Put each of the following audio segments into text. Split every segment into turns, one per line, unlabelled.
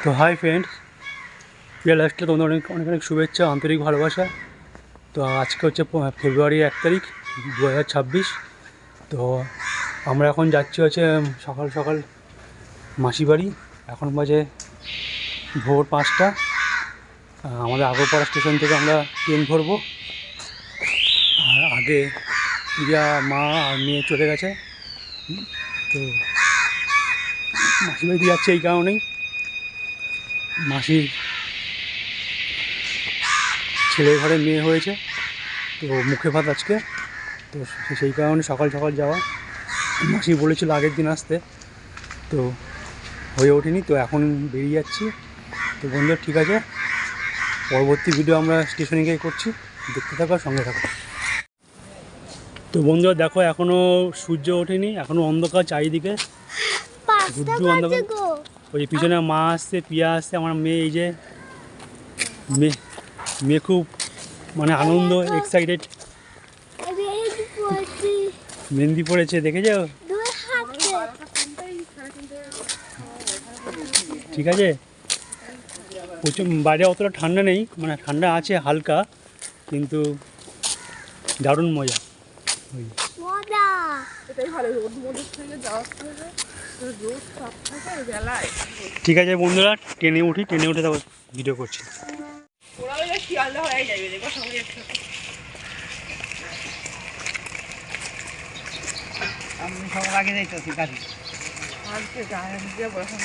তো hi friends, প্রিয় লাস্টে তোমাদের অনেক অনেক অনেক শুভেচ্ছা, আন্তরিক ভালোবাসা। তো আজকে হচ্ছে ফেব্রুয়ারি 1 তারিখ 2026। তো আমরা এখন যাচ্ছি হচ্ছে সকাল সকাল মাসি বাড়ি। এখন বাজে ভোর 5টা। আমাদের আগরপাড়া স্টেশন থেকে আমরা ট্রেন ধরবো। আর আগে প্রিয়া, মা আর মেয়ে চলে গেছে। তো মাসি বাড়িতে যাচ্ছে এই কারণেই, মাসির ছেলের ঘরে মেয়ে হয়েছে, তো মুখে ভাত আজকে। তো সেই কারণে সকাল সকাল যাওয়া। মাসি বলেছিল আগের দিন আসতে, তো হয়ে ওঠেনি। তো এখন বেরিয়ে যাচ্ছি। তো বন্ধুরা ঠিক আছে, পরবর্তী ভিডিও আমরা স্টেশনে গিয়ে করছি, দেখতে থাকো, সঙ্গে থাকো। তো বন্ধুরা দেখো, এখনও সূর্য ওঠেনি, এখনও অন্ধকার চারিদিকে, গুড্ডু অন্ধকার। ওই পিছনে মা আসছে, পিয়া আসছে, আমার মেয়ে। এই যে মেয়ে খুব মানে আনন্দ, এক্সাইটেড, মেহেন্দি পড়েছে, দেখে যাও। ঠিক আছে, প্রচুর বাইরে অতটা ঠান্ডা নেই, মানে ঠান্ডা আছে হালকা, কিন্তু দারুণ মজা। ঠিক আছে বন্ধুরা, ট্রেনে উঠি, ট্রেনে উঠে তারপর ভিডিও করছি। আমি সবার আগে যাইতেছি গাড়ি। আজকে গাড়ি দিয়ে বসে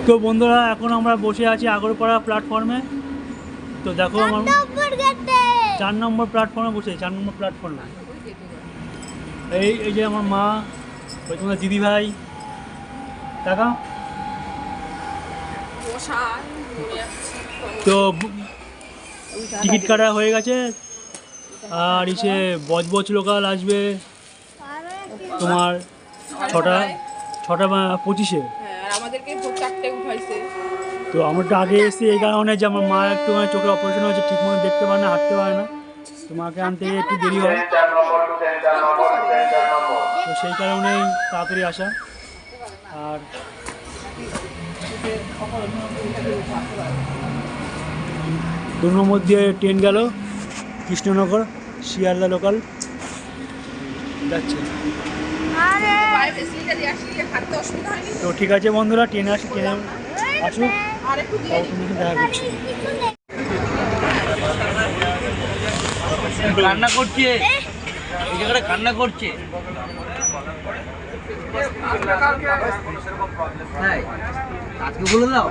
তো বন্ধুরা, এখন আমরা বসে আছি আগরপাড়া প্ল্যাটফর্মে। তো দেখো, আমার 4 নম্বর প্ল্যাটফর্মে বসে, 4 নম্বর প্ল্যাটফর্মে। এই যে আমার মা, ওই তোমার দিদি ভাই, টাকা। তো টিকিট কাটা হয়ে গেছে। আর এসে বজবজ লোকাল আসবে তোমার 6:25-এ। তো আমরা একটু আগে এসেছি এই কারণে যে আমার মা একটু চোখের অপারেশন হয়েছে, ঠিক মতো দেখতে পারে না, হাঁটতে পারে না। তো মাকে আনতে একটু দেরি হয়, তো সেই কারণেই তাড়াতাড়ি আসা। আর 2 নম্বর দিয়ে ট্রেন গেল কৃষ্ণনগর শিয়ালদা লোকাল যাচ্ছে। তো ঠিক আছে বন্ধুরা, ট্রেনে আসি, ট্রেনে আসুক, দেখা করছি।
কান্না করছে, কান্না করছে। আজকে বলে দাও।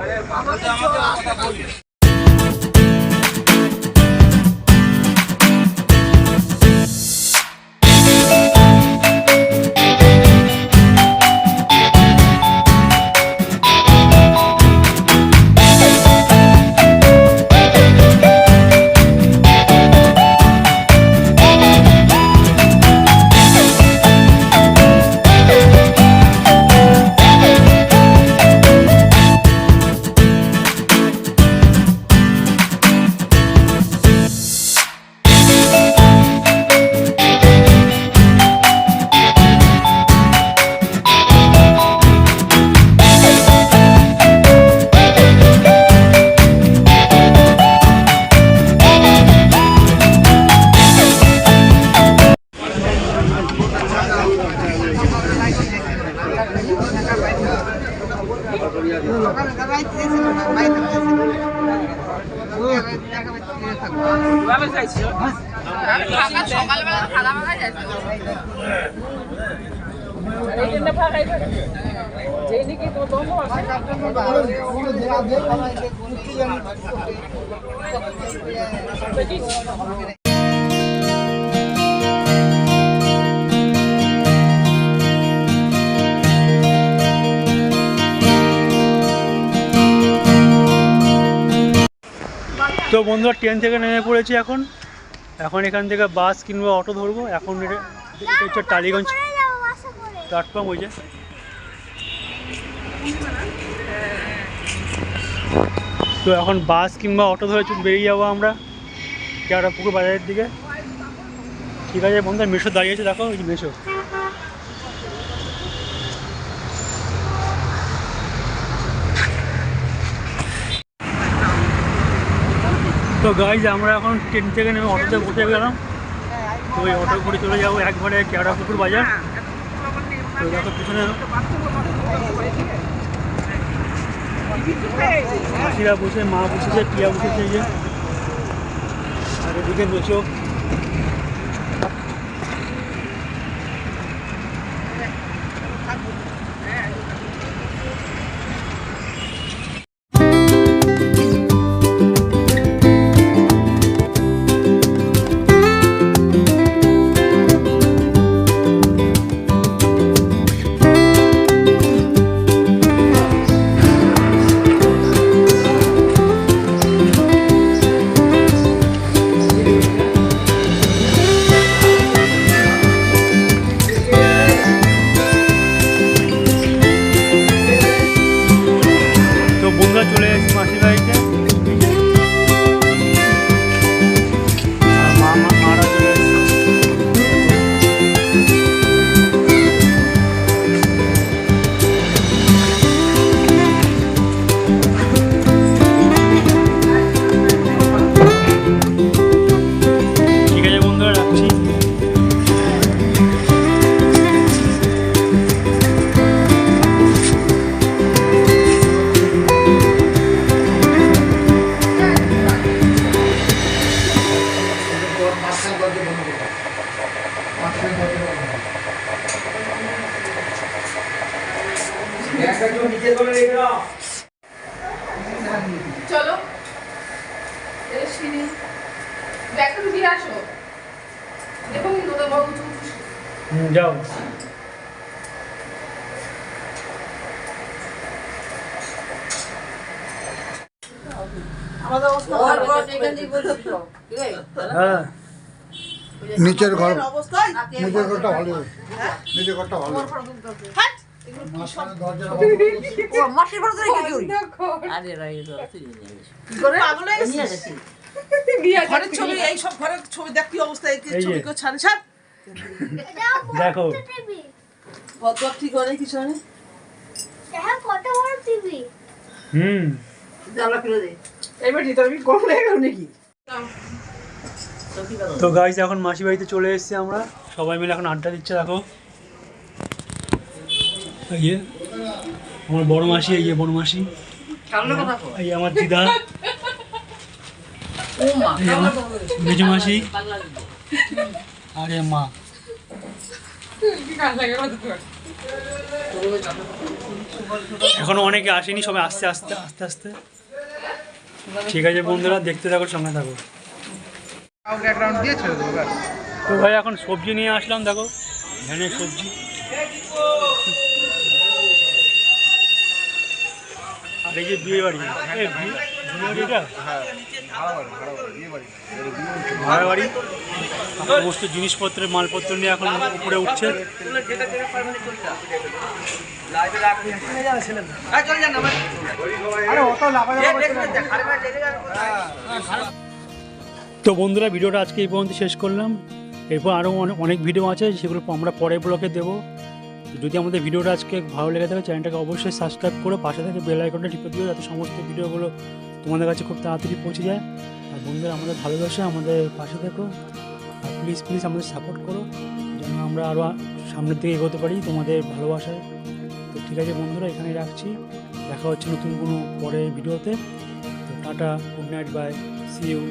তো বন্ধুরা ট্রেন থেকে নেমে পড়েছি এখন এখান থেকে বাস কিংবা অটো ধরবো। এখন এটা হচ্ছে টালিগঞ্জ প্ল্যাটফর্ম, ওই যে। তো এখন বাস কিংবা অটো ধরে বেরিয়ে যাবো আমরা কেওড়াপুকুর বাজারের দিকে। ঠিক আছে বন্ধুরা, মেশো দাঁড়িয়েছে, দেখো ওই যে মেশো। তো গাইজ আমরা এখন ট্রেন থেকে নেমে অটোতে বসে গেলাম। তো ওই অটো করে চলে যাবো একবারে কেওড়াপুকুর বাজার। তো দেখো পিছনে মাসিরা বসে, মা বসেছে, টিয়া বসেছে, এই যে। আর এদিকে মেশো। চলে এসেছি মাসির বাড়িতে। মারা চলে এসেছে। ঠিক আছে বন্ধুরা, রাখছি।
চলো ব্যাগটা দিয়ে আসো। দেখো কিন্তু তো বাবু
যাও। হ্যাঁ,
নিচের ঘর, নিজের ঘরটা ভালো, নিজের ঘরটা ভালো।
মাসের ভাড়া রেখে দিই। আরে ঘরের ছবি, এই সব ঘরের ছবি দেখ কি অবস্থা, এই ছবি কেউ ছাড়ে ছাড়।
দেখো
কত ঠিক হয় কিছু হয়
কত বড় টিভি।
জানলা খুলে দে। এবার ভিতরে কি গরম লেগে গেল নাকি?
তো গাইস এখন মাসি বাড়িতে চলে এসেছি আমরা, সবাই মিলে এখন আড্ডা দিচ্ছে। দেখো এই যে আমার বড় মাসি, এই যে বড় মাসি, এই যে আমার দিদা, মেজো মাসি, আরে মা। এখনো অনেকে আসেনি, সবাই আস্তে আস্তে আস্তে আস্তে। ঠিক আছে বন্ধুরা, দেখতে থাকো, সঙ্গে থাকো। তো ভাই এখন সবজি নিয়ে আসলাম, দেখো ধানের সবজি। আর এই যে বিয়ে বাড়ি, ভাড়া বাড়ি, সমস্ত জিনিসপত্রের মালপত্র নিয়ে এখন উপরে উঠছে। তো বন্ধুরা, ভিডিওটা আজকে এই পর্যন্ত শেষ করলাম। এরপর আরও অনেক ভিডিও আছে, সেগুলো আমরা পরের ব্লগে দেবো। যদি আমাদের ভিডিওটা আজকে ভালো লেগে থাকে, চ্যানেলটাকে অবশ্যই সাবস্ক্রাইব করে পাশে থেকে বেল আইকনটা টিপে দিও, যাতে সমস্ত ভিডিওগুলো তোমাদের কাছে খুব তাড়াতাড়ি পৌঁছে যায়। আর বন্ধুরা, আমাদের ভালোবাসা, আমাদের পাশে থেকো, আর প্লিজ আমাদের সাপোর্ট করো, যেন আমরা আরও সামনের দিকে এগোতে পারি তোমাদের ভালোবাসায়। তো ঠিক আছে বন্ধুরা, এখানেই রাখছি। দেখা হচ্ছে নতুন কোনো পরের ভিডিওতে। তো tata, good night, bye, see you.